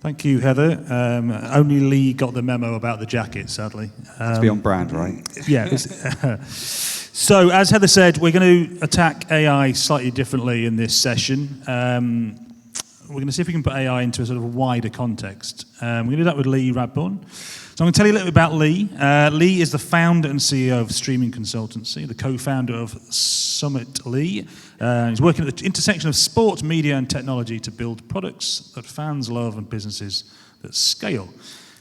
Thank you, Heather. Only Lee got the memo about the jacket, sadly. To be on brand, right? Yeah. So, as Heather said, we're going to attack AI slightly differently in this session. We're going to see if we can put AI into a sort of a wider context. We're going to do that with Lee Radbourne. So I'm going to tell you a little bit about Lee. Lee is the founder and CEO of Streaming Consultancy, the co-founder of Summit Lee. He's working at the intersection of sport, media, and technology to build products that fans love and businesses that scale.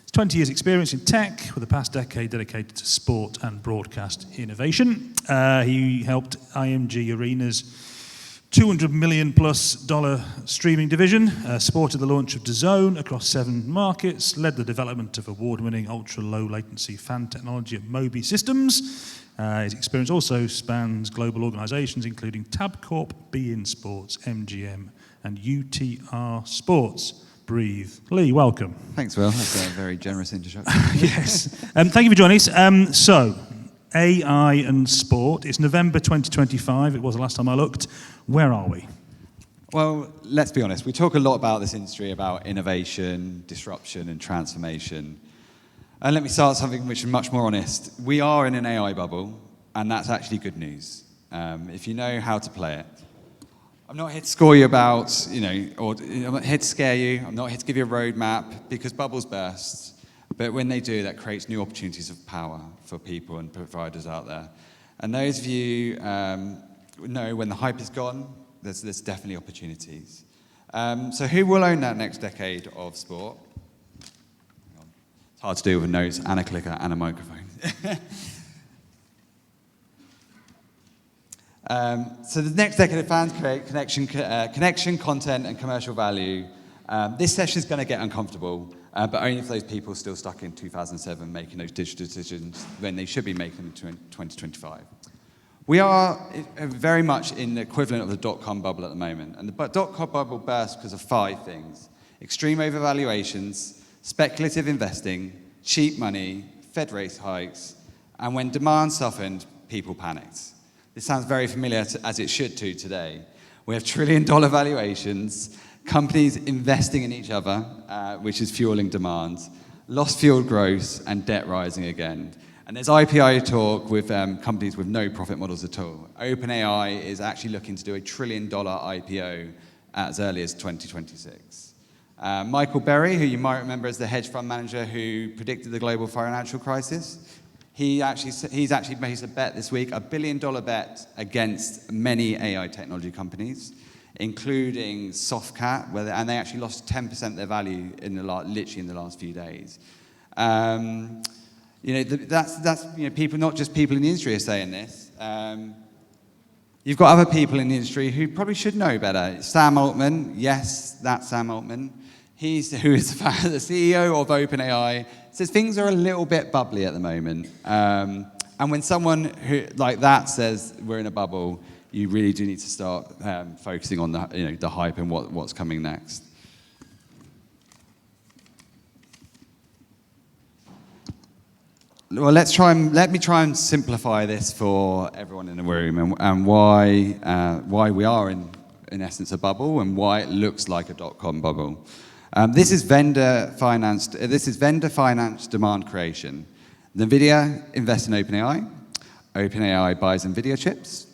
He's 20 years experience in tech, with the past decade dedicated to sport and broadcast innovation. He helped IMG Arena's $200 million plus streaming division, supported the launch of DAZN across 7 markets, led the development of award-winning ultra-low latency fan technology at Mobii Systems. His experience also spans global organizations including Tabcorp, beIN Sports, MGM, and UTR Sports. Breathe. Lee, welcome. Thanks, Will. That's a very generous introduction. Yes. Thank you for joining us. So, AI and sport. It's November 2025. It was the last time I looked. Where are we? Well, let's be honest. We talk a lot about this industry, about innovation, disruption, and transformation. And let me start something which is much more honest. We are in an AI bubble, and that's actually good news, if you know how to play it. I'm not here to score you about, or I'm not here to scare you. I'm not here to give you a roadmap, because bubbles burst. But when they do, that creates new opportunities of power for people and providers out there. And those of you know when the hype is gone, there's definitely opportunities. So who will own that next decade of sport? It's hard to do with notes and a clicker and a microphone. So the next decade of fans create connection, content, and commercial value. This session is going to get uncomfortable, but only for those people still stuck in 2007 making those digital decisions when they should be making them in 2025. We are very much in the equivalent of the dot-com bubble at the moment. And the dot-com bubble burst because of 5 things: extreme overvaluations, speculative investing, cheap money, Fed rate hikes, and when demand softened, people panicked. This sounds very familiar, as it should to today. We have trillion-dollar valuations, companies investing in each other, which is fueling demand, lost fueled growth, and debt rising again. And there's IPO talk with companies with no profit models at all. OpenAI is actually looking to do a $1 trillion IPO as early as 2026. Michael Berry, who you might remember as the hedge fund manager who predicted the global financial crisis, he's actually made a bet this week, $1 billion bet against many AI technology companies, including Softcat, and they actually lost 10% of their value literally in the last few days. That's people, not just people in the industry are saying this. You've got other people in the industry who probably should know better. Sam Altman, yes, that's Sam Altman. Who is the CEO of OpenAI, says things are a little bit bubbly at the moment. And when someone who like that says we're in a bubble, you really do need to start focusing on the hype and what's coming next. Well, let me try and simplify this for everyone in the room and why we are in essence a bubble and why it looks like a dot-com bubble. This is vendor financed demand creation. NVIDIA invests in OpenAI. OpenAI buys NVIDIA chips.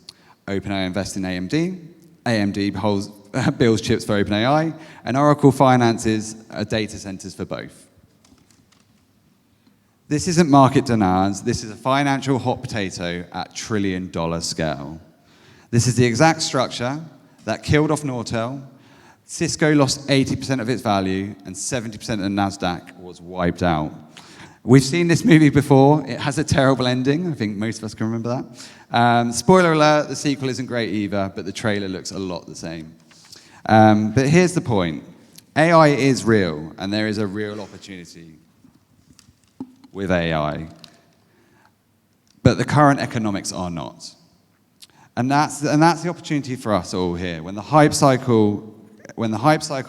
OpenAI invests in AMD. AMD builds chips for OpenAI, and Oracle finances data centers for both. This isn't market demands. This is a financial hot potato at $1 trillion scale. This is the exact structure that killed off Nortel. Cisco lost 80% of its value, and 70% of the NASDAQ was wiped out. We've seen this movie before. It has a terrible ending. I think most of us can remember that. Spoiler alert, the sequel isn't great either, but the trailer looks a lot the same. But here's the point. AI is real, and there is a real opportunity with AI. But the current economics are not. And that's the opportunity for us all here. When the hype cycle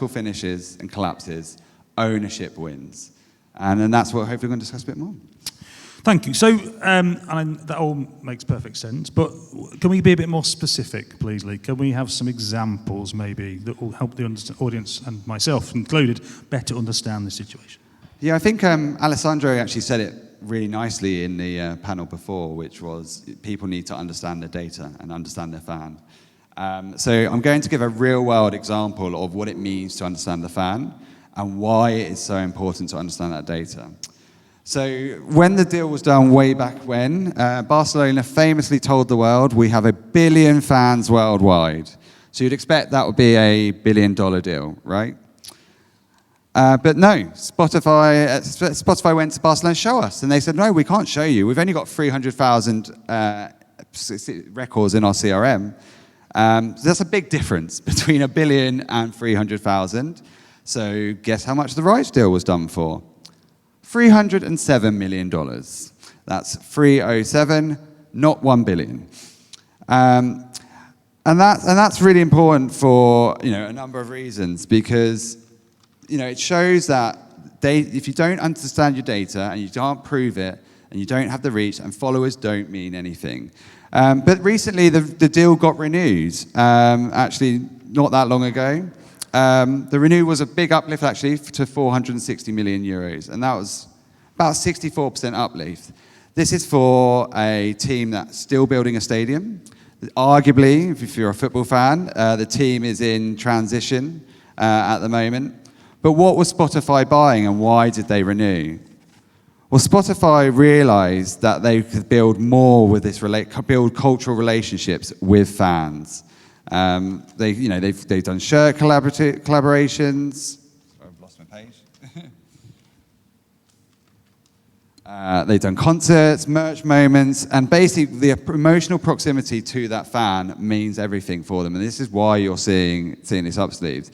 finishes and collapses, ownership wins. And then that's what hopefully we're going to discuss a bit more. Thank you. So, that all makes perfect sense, but can we be a bit more specific, please, Lee? Can we have some examples, maybe, that will help the audience, and myself included, better understand the situation? Yeah, I think Alessandro actually said it really nicely in the panel before, which was people need to understand their data and understand their fan. So I'm going to give a real-world example of what it means to understand the fan and why it is so important to understand that data. So when the deal was done way back when, Barcelona famously told the world, we have 1 billion fans worldwide. So you'd expect that would be a $1 billion deal, right? But no, Spotify went to Barcelona, show us. And they said, no, we can't show you. We've only got 300,000 records in our CRM. So that's a big difference between 1 billion and 300,000. So guess how much the rights deal was done for? $307 million. That's 307, not 1 billion. And that's really important for a number of reasons, because it shows that if you don't understand your data and you can't prove it and you don't have the reach, and followers don't mean anything. But recently the deal got renewed, actually not that long ago. The renewal was a big uplift, actually, to 460 million euros, and that was about 64% uplift. This is for a team that's still building a stadium. Arguably, if you're a football fan, the team is in transition at the moment. But what was Spotify buying, and why did they renew? Well, Spotify realized that they could build more with this, build cultural relationships with fans. They've done shirt collaborations. Sorry, I've lost my page. They've done concerts, merch moments, and basically the emotional proximity to that fan means everything for them. And this is why you're seeing this up-sleeved.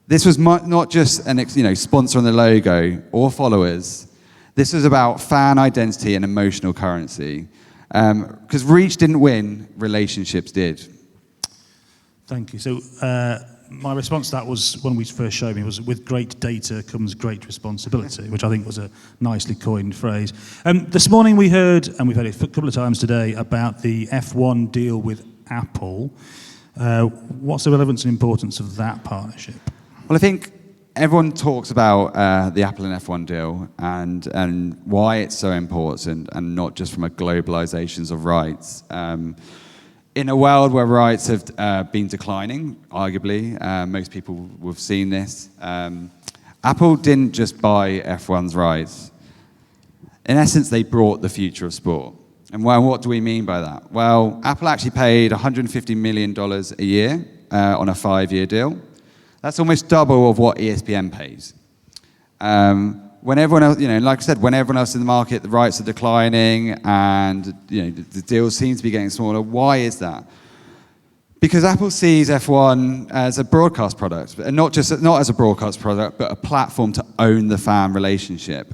This was not just an sponsor on the logo or followers. This was about fan identity and emotional currency. Because reach didn't win, relationships did. Thank you. So my response to that was, when we first showed me, was with great data comes great responsibility, which I think was a nicely coined phrase. This morning we heard, and we've heard it a couple of times today, about the F1 deal with Apple. What's the relevance and importance of that partnership? Well, I think everyone talks about the Apple and F1 deal and why it's so important, and not just from a globalizations of rights. In a world where rights have been declining, arguably, most people will have seen this, Apple didn't just buy F1's rights. In essence, they brought the future of sport. And what do we mean by that? Well, Apple actually paid $150 million a year on a 5-year deal. That's almost double of what ESPN pays. When everyone else, like I said, when everyone else in the market, the rights are declining and the deals seem to be getting smaller. Why is that? Because Apple sees F1 as a broadcast product, and not as a broadcast product, but a platform to own the fan relationship.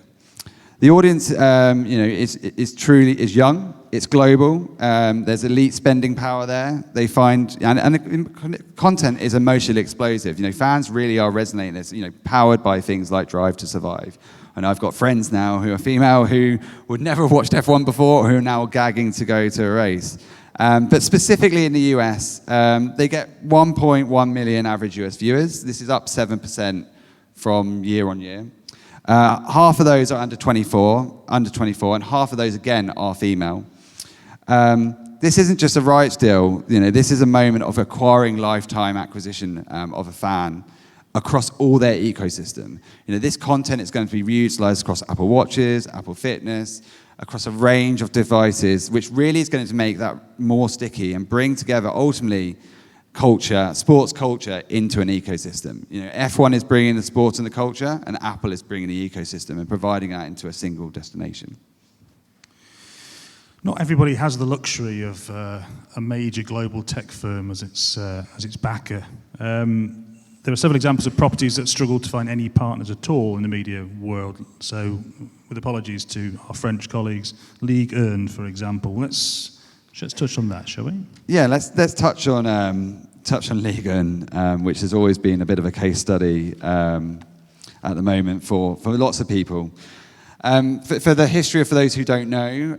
The audience, is young. It's global. There's elite spending power there. They find, and the content is emotionally explosive. Fans really are resonating this. Powered by things like Drive to Survive. And I've got friends now who are female who would never have watched F1 before, who are now gagging to go to a race. But specifically in the US, they get 1.1 million average US viewers. This is up 7% from year on year. Half of those are under 24, and half of those, again, are female. This isn't just a rights deal. This is a moment of acquiring lifetime acquisition of a fan across all their ecosystem. This content is going to be utilized across Apple Watches, Apple Fitness, across a range of devices, which really is going to make that more sticky and bring together, ultimately, culture, sports culture, into an ecosystem. F1 is bringing the sport and the culture, and Apple is bringing the ecosystem and providing that into a single destination. Not everybody has the luxury of a major global tech firm as its backer. There are several examples of properties that struggle to find any partners at all in the media world. So, with apologies to our French colleagues, Ligue 1, for example. Let's touch on that, shall we? Yeah, let's touch on Ligue 1, which has always been a bit of a case study at the moment for lots of people. For the history, for those who don't know,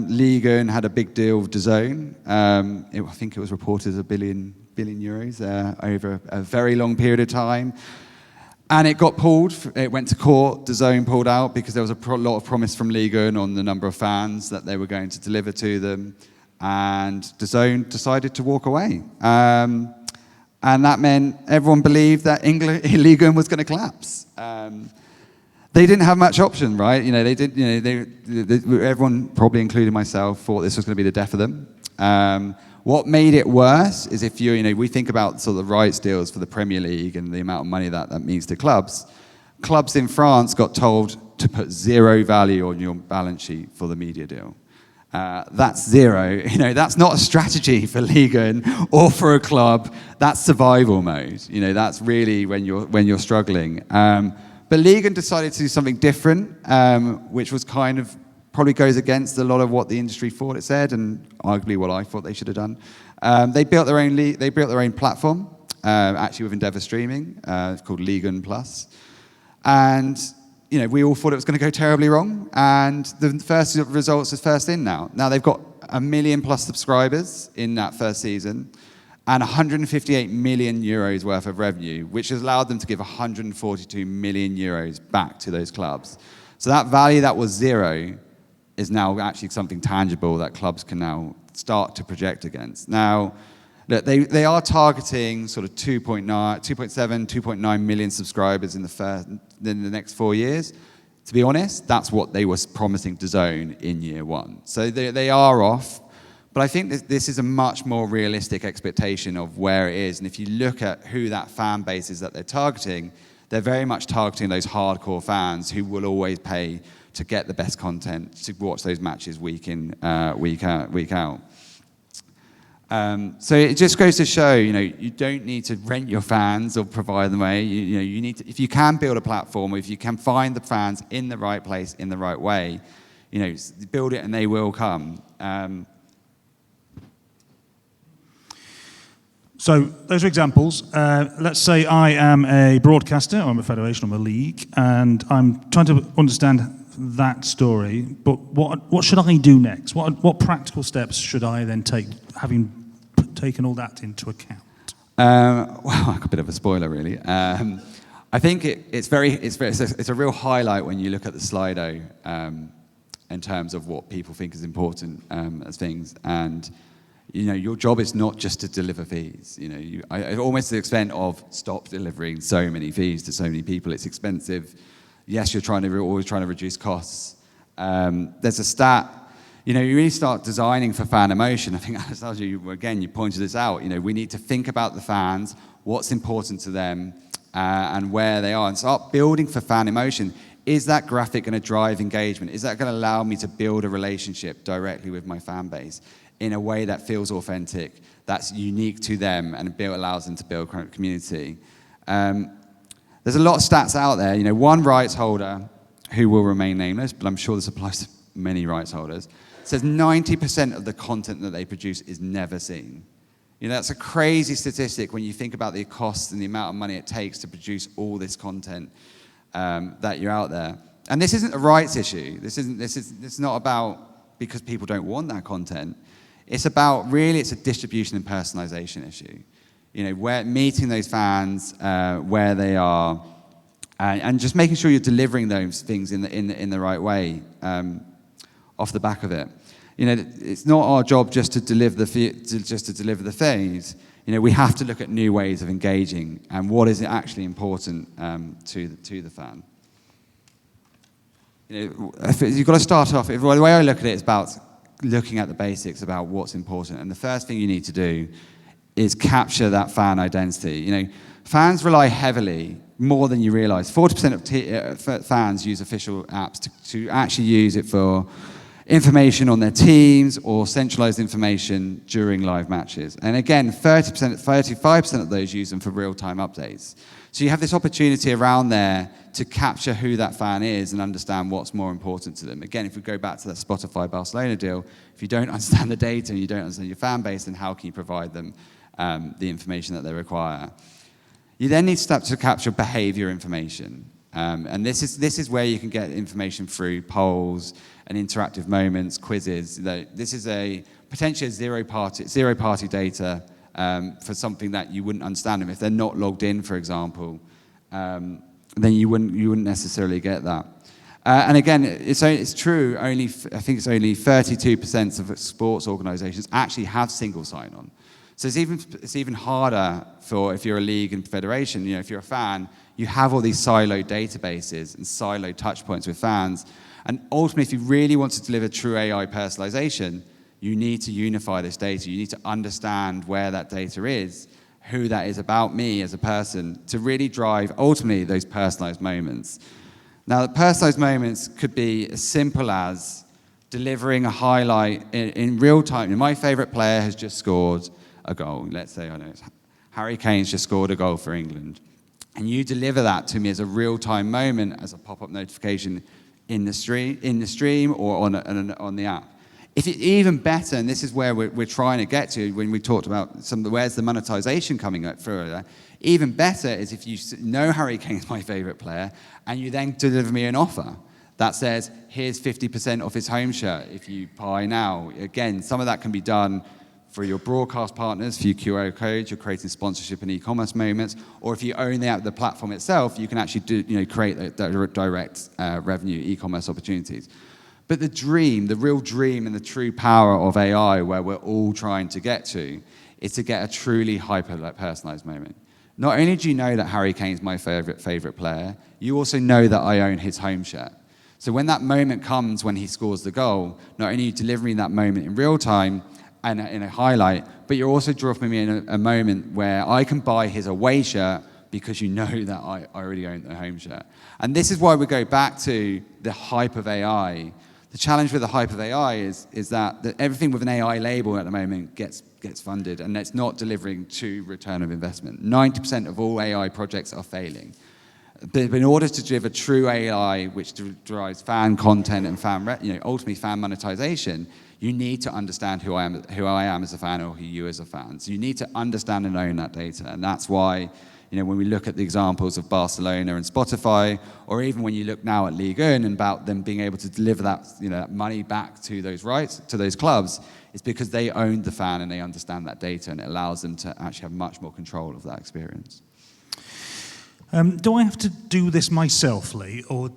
Ligue 1 had a big deal with DAZN. I think it was reported as €1 billion over a very long period of time. And it got pulled. It went to court. DAZN pulled out because there was a lot of promise from Ligue 1 on the number of fans that they were going to deliver to them. And DAZN decided to walk away. And that meant everyone believed that Ligue 1 was going to collapse. They didn't have much option, right? Everyone, probably including myself, thought this was going to be the death of them. What made it worse is if we think about sort of the rights deals for the Premier League and the amount of money that means to clubs. Clubs in France got told to put zero value on your balance sheet for the media deal. That's zero. That's not a strategy for Ligue 1 or for a club. That's survival mode. That's really when you're struggling. But Ligue 1 decided to do something different, which was kind of probably goes against a lot of what the industry thought it said, and arguably what I thought they should have done. They built their own platform, actually with Endeavour Streaming, it's called Ligue 1 Plus, and we all thought it was going to go terribly wrong. And the first results is first in now. Now they've got 1 million plus subscribers in that first season, and 158 million euros worth of revenue, which has allowed them to give 142 million euros back to those clubs. So that value that was zero is now actually something tangible that clubs can now start to project against. Now, look, they are targeting sort of 2.7, 2.9 million subscribers in the next 4 years. To be honest, that's what they were promising to DAZN in year one. So they are off. But I think this is a much more realistic expectation of where it is. And if you look at who that fan base is that they're targeting, they're very much targeting those hardcore fans who will always pay to get the best content, to watch those matches week in, week out. So it just goes to show, you don't need to rent your fans or provide them away. You need to, if you can build a platform, if you can find the fans in the right place, in the right way, build it and they will come. So those are examples. Let's say I am a broadcaster, I'm a federation, I'm a league, and I'm trying to understand that story, but what should I do next? What practical steps should I then take, having taken all that into account? Well, a bit of a spoiler, really. I think it's a real highlight when you look at the Slido in terms of what people think is important as things. And your job is not just to deliver fees. Almost to the extent of stop delivering so many fees to so many people. It's expensive. Yes, you're always trying to reduce costs. There's a stat. You really start designing for fan emotion. I think Anastasia, you pointed this out. We need to think about the fans, what's important to them, and where they are, and start building for fan emotion. Is that graphic going to drive engagement? Is that going to allow me to build a relationship directly with my fan base in a way that feels authentic, that's unique to them, and allows them to build community? There's a lot of stats out there. One rights holder, who will remain nameless, but I'm sure this applies to many rights holders, says 90% of the content that they produce is never seen. That's a crazy statistic when you think about the costs and the amount of money it takes to produce all this content that you're out there. And this isn't a rights issue. It's not about because people don't want that content. It's about, really, it's a distribution and personalisation issue. Where meeting those fans where they are, and just making sure you're delivering those things in the right way off the back of it. It's not our job just to deliver the phase. We have to look at new ways of engaging and what is actually important to the fan. You've got to start off. The way I look at it is about looking at the basics about what's important, and the first thing you need to do is capture that fan identity. Fans rely heavily, more than you realise. 40% of fans use official apps to actually use it for information on their teams or centralised information during live matches. And again, 35% of those use them for real-time updates. So you have this opportunity around there to capture who that fan is and understand what's more important to them. Again, if we go back to that Spotify Barcelona deal, if you don't understand the data and you don't understand your fan base, then how can you provide them the information that they require? You then need to start to capture behaviour information. And this is where you can get information through polls and interactive moments, quizzes. This is potentially zero party data for something that you wouldn't understand them if they're not logged in, for example. Then you wouldn't necessarily get that. And again, it's true. I think it's only 32% of sports organisations actually have single sign-on. So it's even harder for if you're a league and federation. If you're a fan, you have all these siloed databases and siloed touch points with fans. And ultimately, if you really want to deliver true AI personalisation, you need to unify this data. You need to understand where that data is, who that is about me as a person, to really drive ultimately those personalised moments. Now, the personalised moments could be as simple as delivering a highlight in real time. My favourite player has just scored a goal. Let's say, I know, Harry Kane's just scored a goal for England. And you deliver that to me as a real-time moment, as a pop-up notification in the stream or on the app. If it's even better, and this is where we're trying to get to when we talked about where's the monetization coming up further, even better is if you know Harry Kane's my favourite player, and you then deliver me an offer that says, here's 50% off his home shirt if you buy now. Again, some of that can be done for your broadcast partners, for your QR codes, you're creating sponsorship and e-commerce moments, or if you own the platform itself, you can actually create direct revenue e-commerce opportunities. But the real dream and the true power of AI, where we're all trying to get to, is to get a truly hyper-personalized moment. Not only do you know that Harry Kane's my favorite player, you also know that I own his home shirt. So when that moment comes when he scores the goal, not only are you delivering that moment in real time and in a highlight, but you're also dropping me in a moment where I can buy his away shirt because you know that I already own the home shirt. And this is why we go back to the hype of AI. The challenge with the hype of AI is that everything with an AI label at the moment gets funded, and it's not delivering true return of investment. 90% of all AI projects are failing. But in order to deliver true AI, which drives fan content and ultimately fan monetization, you need to understand who I am as a fan, or who you as a fan. So you need to understand and own that data, and that's why, when we look at the examples of Barcelona and Spotify, or even when you look now at Ligue 1 and about them being able to deliver that money back to those rights, to those clubs, it's because they own the fan and they understand that data, and it allows them to actually have much more control of that experience. Do I have to do this myself, Lee, or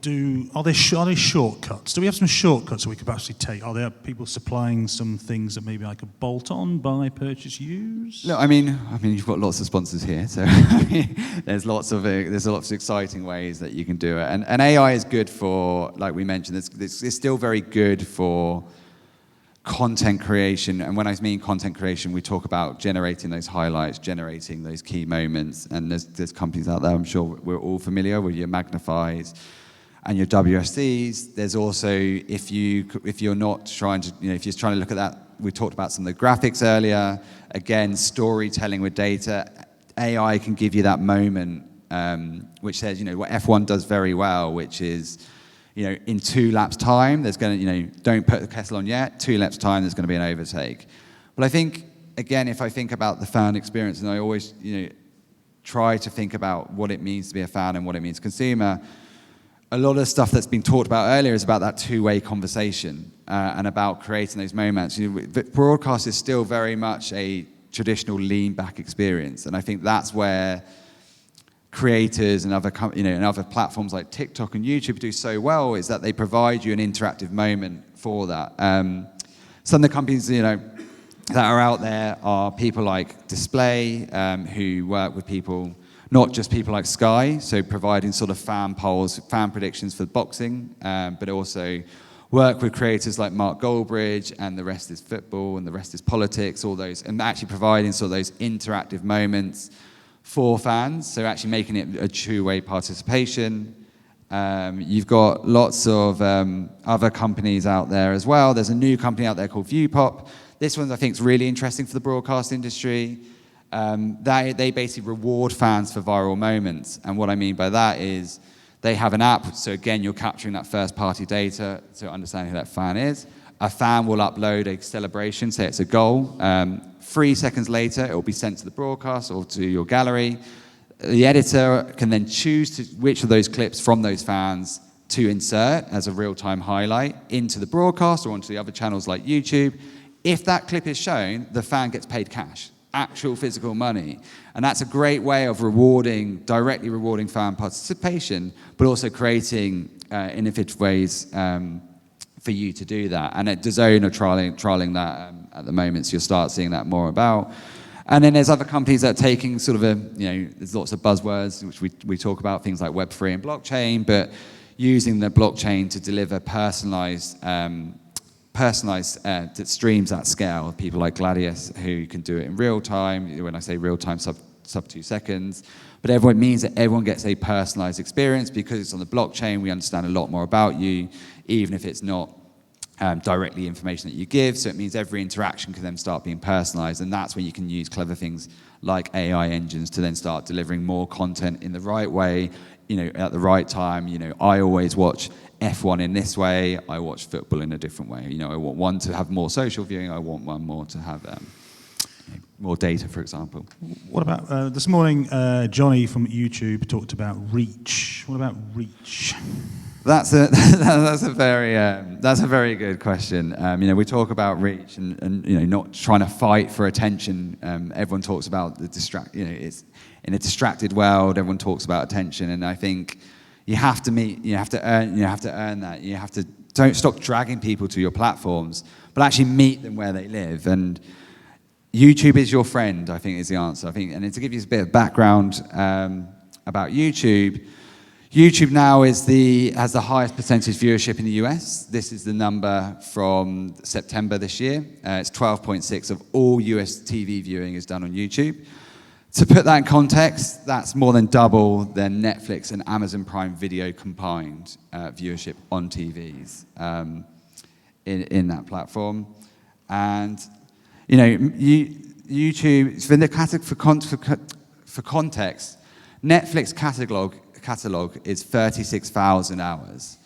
are there shortcuts? Do we have some shortcuts that we could actually take? Are there people supplying some things that maybe I could bolt on, buy, purchase, use? No, I mean, you've got lots of sponsors here, so there's lots of exciting ways that you can do it, and AI is good for, like we mentioned, it's still very good for content creation. And when I mean content creation, we talk about generating those highlights, generating those key moments. And there's companies out there, I'm sure we're all familiar with, your Magnifies and your WSCs. There's also, if you're not trying to, if you're trying to look at that, we talked about some of the graphics earlier. Again, storytelling with data. AI can give you that moment, which says, what F1 does very well, which is, in 2 laps time, there's going to, don't put the kettle on yet, 2 laps time, there's going to be an overtake. But I think, again, if I think about the fan experience, and I always, try to think about what it means to be a fan and what it means to consumer, a lot of stuff that's been talked about earlier is about that two-way conversation and about creating those moments. Broadcast is still very much a traditional lean-back experience, and I think that's where creators and other and other platforms like TikTok and YouTube do so well, is that they provide you an interactive moment for that. Some of the companies that are out there are people like Display, who work with people, not just people like Sky, so providing sort of fan polls, fan predictions for boxing, but also work with creators like Mark Goldbridge and The Rest is Football and The Rest is Politics, all those, and actually providing sort of those interactive moments for fans, so actually making it a two-way participation. You've got lots of other companies out there as well. There's a new company out there called Viewpop. This one I think is really interesting for the broadcast industry. They basically reward fans for viral moments, and what I mean by that is they have an app, so again you're capturing that first-party data to understand who that fan is. A fan will upload a celebration, say it's a goal. 3 seconds later, it will be sent to the broadcast or to your gallery. the editor can then choose which of those clips from those fans to insert as a real-time highlight into the broadcast or onto the other channels like YouTube. If that clip is shown, the fan gets paid cash, actual physical money. And that's a great way of directly rewarding fan participation, but also creating innovative ways for you to do that. And at DAZN are trialing that at the moment, so you'll start seeing that more about. And then there's other companies that are taking sort of there's lots of buzzwords, which we talk about, things like Web3 and blockchain, but using the blockchain to deliver personalized streams at scale. People like Gladius, who can do it in real time. When I say real time, sub 2 seconds. But it means that everyone gets a personalized experience because it's on the blockchain. We understand a lot more about you, even if it's not directly information that you give. So it means every interaction can then start being personalized. And that's when you can use clever things like AI engines to then start delivering more content in the right way, at the right time. I always watch F1 in this way. I watch football in a different way. I want one to have more social viewing. I want one more to have more data, for example. What about this morning? Johnny from YouTube talked about reach. What about reach? That's a very good question. We talk about reach and not trying to fight for attention. Everyone talks about it's in a distracted world. Everyone talks about attention, and I think you have to earn that. Don't stop dragging people to your platforms, but actually meet them where they live. And YouTube is your friend, I think, is the answer. I think, and to give you a bit of background about YouTube. YouTube now has the highest percentage viewership in the US. This is the number from September this year. It's 12.6 of all US TV viewing is done on YouTube. To put that in context, that's more than double than Netflix and Amazon Prime Video combined viewership on TVs in that platform. And YouTube, for context, Netflix catalog is 36,000 hours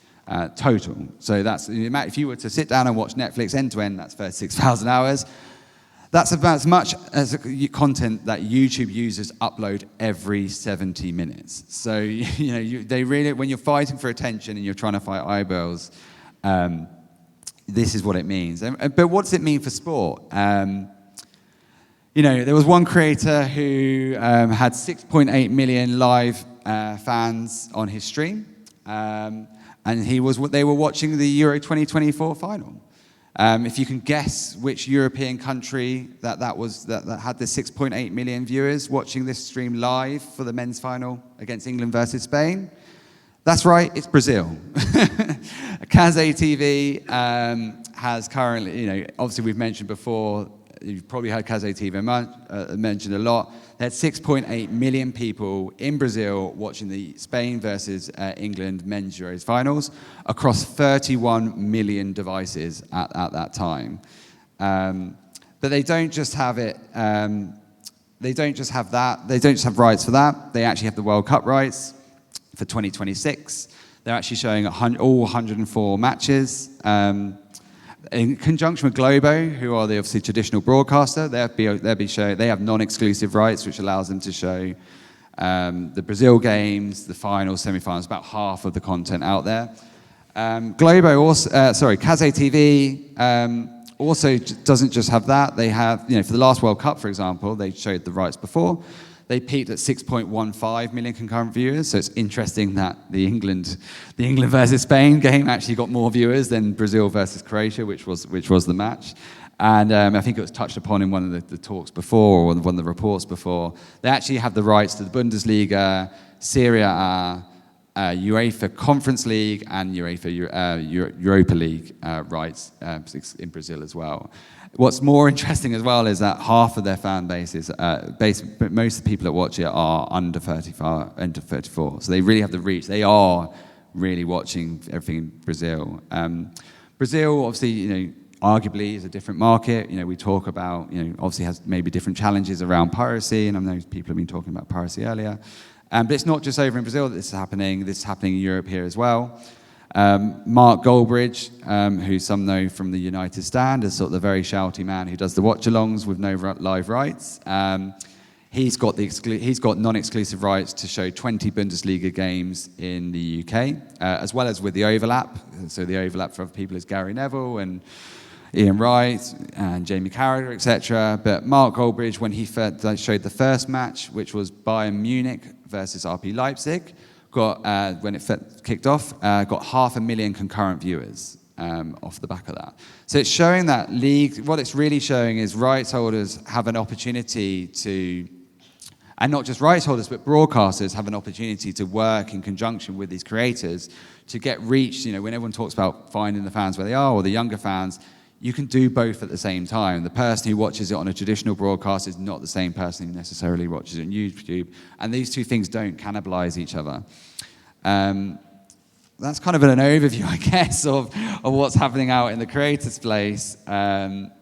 total. So that's, if you were to sit down and watch Netflix end to end, that's 36,000 hours. That's about as much as content that YouTube users upload every 70 minutes. So they really, when you're fighting for attention and you're trying to fight eyeballs, this is what it means. But what does it mean for sport? There was one creator who had 6.8 million live fans on his stream, and they were watching the Euro 2024 final. If you can guess which European country that had the 6.8 million viewers watching this stream live for the men's final against England versus Spain, that's right, it's Brazil. Kazé TV has currently, obviously we've mentioned before, you've probably heard Kazé TV mentioned a lot. They had 6.8 million people in Brazil watching the Spain versus England men's Euros finals across 31 million devices at that time. But they don't just have it. They don't just have that. They don't just have rights for that. They actually have the World Cup rights for 2026. They're actually showing all 104 matches. In conjunction with Globo, who are the obviously traditional broadcaster, they have non-exclusive rights, which allows them to show the Brazil games, the finals, semi-finals, about half of the content out there. Kazé TV also doesn't just have that. They have, for the last World Cup, for example, they showed the rights before. They peaked at 6.15 million concurrent viewers. So it's interesting that the England versus Spain game actually got more viewers than Brazil versus Croatia, which was the match. And I think it was touched upon in one of the talks before, or one of the reports before. They actually have the rights to the Bundesliga, Serie A, UEFA Conference League, and UEFA Europa League rights in Brazil as well. What's more interesting as well is that half of their fan base is, most of the people that watch it are under 34. So they really have the reach. They are really watching everything in Brazil. Brazil, obviously, arguably is a different market. We talk about, obviously has maybe different challenges around piracy, and I know people have been talking about piracy earlier. But it's not just over in Brazil that this is happening. This is happening in Europe here as well. Mark Goldbridge, who some know from the United Stand, is sort of the very shouty man who does the watch-alongs with no live rights. He's got non-exclusive rights to show 20 Bundesliga games in the UK, as well as with the overlap. So the overlap for other people is Gary Neville and Ian Wright and Jamie Carragher, etc. But Mark Goldbridge, when he showed the first match, which was Bayern Munich versus RB Leipzig, when it kicked off, got 500,000 concurrent viewers off the back of that. So it's showing that what it's really showing is rights holders have an opportunity to, and not just rights holders, but broadcasters have an opportunity to work in conjunction with these creators to get reach. When everyone talks about finding the fans where they are, or the younger fans, you can do both at the same time. The person who watches it on a traditional broadcast is not the same person who necessarily watches it on YouTube. And these two things don't cannibalize each other. That's kind of an overview, I guess, of what's happening out in the creator space out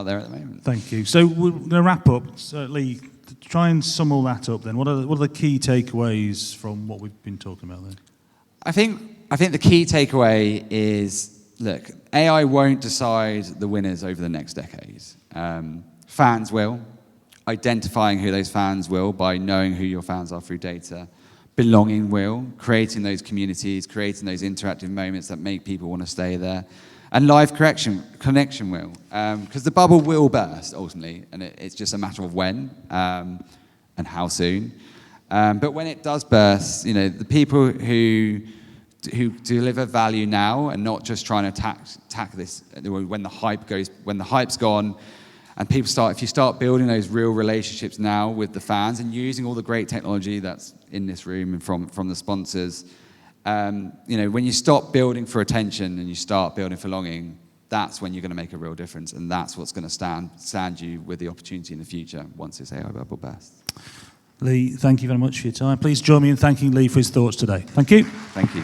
there at the moment. Thank you. So we're going to wrap up. So Lee, to try and sum all that up then, what are the key takeaways from what we've been talking about then? I think the key takeaway is, look, AI won't decide the winners over the next decade. Fans will. Identifying who those fans will by knowing who your fans are through data. Belonging will. Creating those communities, creating those interactive moments that make people want to stay there. And live connection will. Because the bubble will burst, ultimately, and it's just a matter of when and how soon. But when it does burst, the people who deliver value now and not just trying to attack this when the hype's gone, and if you start building those real relationships now with the fans and using all the great technology that's in this room and from the sponsors, when you stop building for attention and you start building for longing, that's when you're going to make a real difference, and that's what's going to stand you with the opportunity in the future once this AI bubble bursts. Lee, thank you very much for your time. Please join me in thanking Lee for his thoughts today. Thank you. Thank you.